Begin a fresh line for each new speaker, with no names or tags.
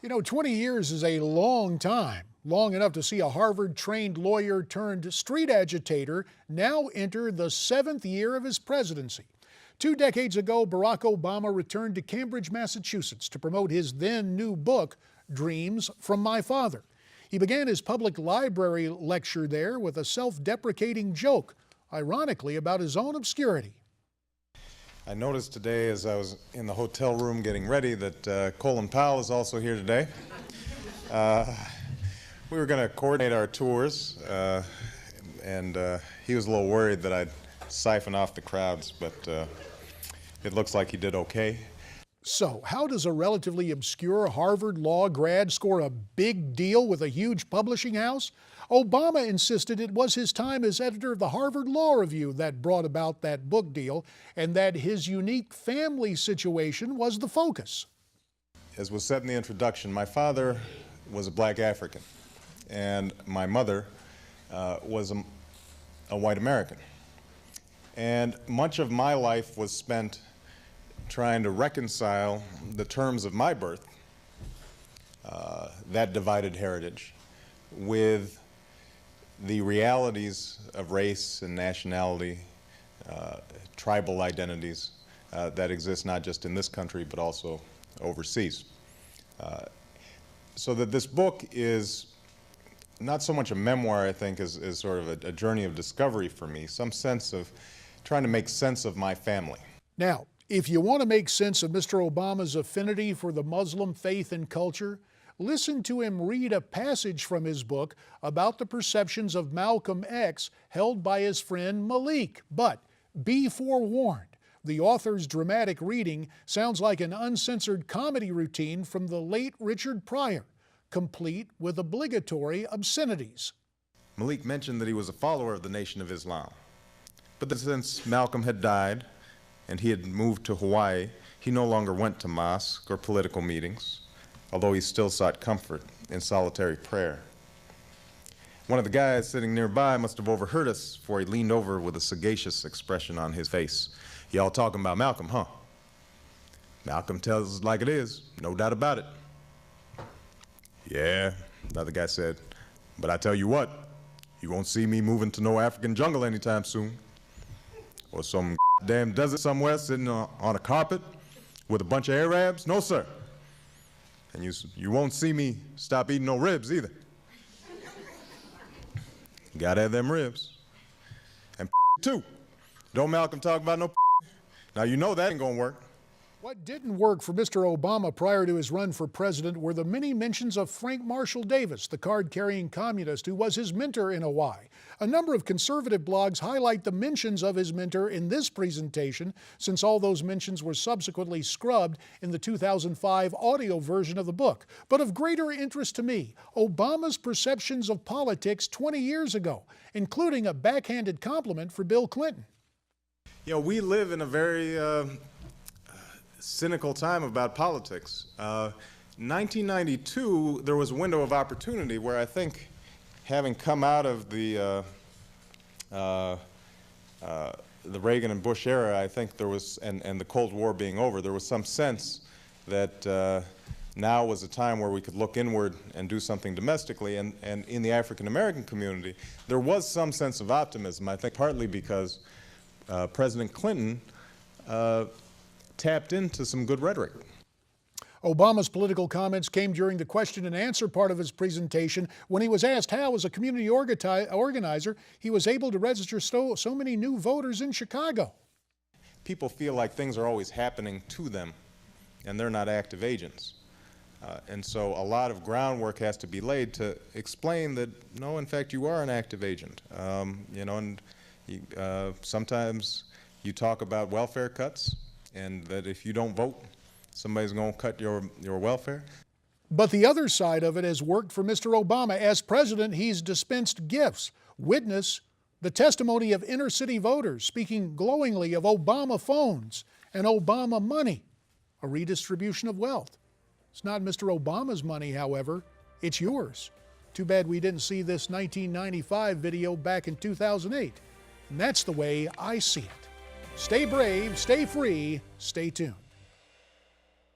You know, 20 years is a long time, long enough to see a Harvard-trained lawyer turned street agitator now enter the 7th year of his presidency. 2 decades ago, Barack Obama returned to Cambridge, Massachusetts to promote his then new book, Dreams from My Father. He began his public library lecture there with a self-deprecating joke, ironically about his own obscurity.
I noticed today as I was in the hotel room getting ready that Colin Powell is also here today. We were going to coordinate our tours, and he was a little worried that I'd siphon off the crowds, but it looks like he did okay.
So, how does a relatively obscure Harvard law grad score a big deal with a huge publishing house? Obama insisted it was his time as editor of the Harvard Law Review that brought about that book deal, and that his unique family situation was the focus.
As was said in the introduction, my father was a black African, and my mother was a white American. And much of my life was spent trying to reconcile the terms of my birth, that divided heritage, with the realities of race and nationality, tribal identities that exist not just in this country but also overseas. So that this book is not so much a memoir, I think, as sort of a journey of discovery for me, some sense of trying to make sense of my family.
Now, if you want to make sense of Mr. Obama's affinity for the Muslim faith and culture, listen to him read a passage from his book about the perceptions of Malcolm X held by his friend Malik. But be forewarned, the author's dramatic reading sounds like an uncensored comedy routine from the late Richard Pryor, complete with obligatory obscenities.
Malik mentioned that he was a follower of the Nation of Islam, but that since Malcolm had died and he had moved to Hawaii, he no longer went to mosque or political meetings, although he still sought comfort in solitary prayer. One of the guys sitting nearby must have overheard us, for he leaned over with a sagacious expression on his face. "Y'all talking about Malcolm, huh?" "Malcolm tells us like it is, no doubt about it." "Yeah," the other guy said, "but I tell you what, you won't see me moving to no African jungle anytime soon. Or some damn desert somewhere sitting on a carpet with a bunch of Arabs. No, sir. And you won't see me stop eating no ribs either. Gotta have them ribs. And too. Don't Malcolm talk about no. Now you know that ain't gonna work."
What didn't work for Mr. Obama prior to his run for president were the many mentions of Frank Marshall Davis, the card-carrying communist who was his mentor in Hawaii. A number of conservative blogs highlight the mentions of his mentor in this presentation, since all those mentions were subsequently scrubbed in the 2005 audio version of the book. But of greater interest to me, Obama's perceptions of politics 20 years ago, including a backhanded compliment for Bill Clinton.
You know, we live in a very cynical time about politics. 1992, there was a window of opportunity where I think, having come out of the Reagan and Bush era, I think there was, and the Cold War being over, there was some sense that now was a time where we could look inward and do something domestically. And in the African American community, there was some sense of optimism, I think partly because President Clinton tapped into some good rhetoric.
Obama's political comments came during the question and answer part of his presentation when he was asked how, as a community organizer, he was able to register so many new voters in Chicago.
People feel like things are always happening to them, and they're not active agents. And so a lot of groundwork has to be laid to explain that, no, in fact, you are an active agent. You know, and sometimes you talk about welfare cuts, and that if you don't vote, somebody's going to cut your welfare.
But the other side of it has worked for Mr. Obama. As president, he's dispensed gifts. Witness the testimony of inner-city voters speaking glowingly of Obama phones and Obama money, a redistribution of wealth. It's not Mr. Obama's money, however. It's yours. Too bad we didn't see this 1995 video back in 2008. And that's the way I see it. Stay brave, stay free, stay tuned.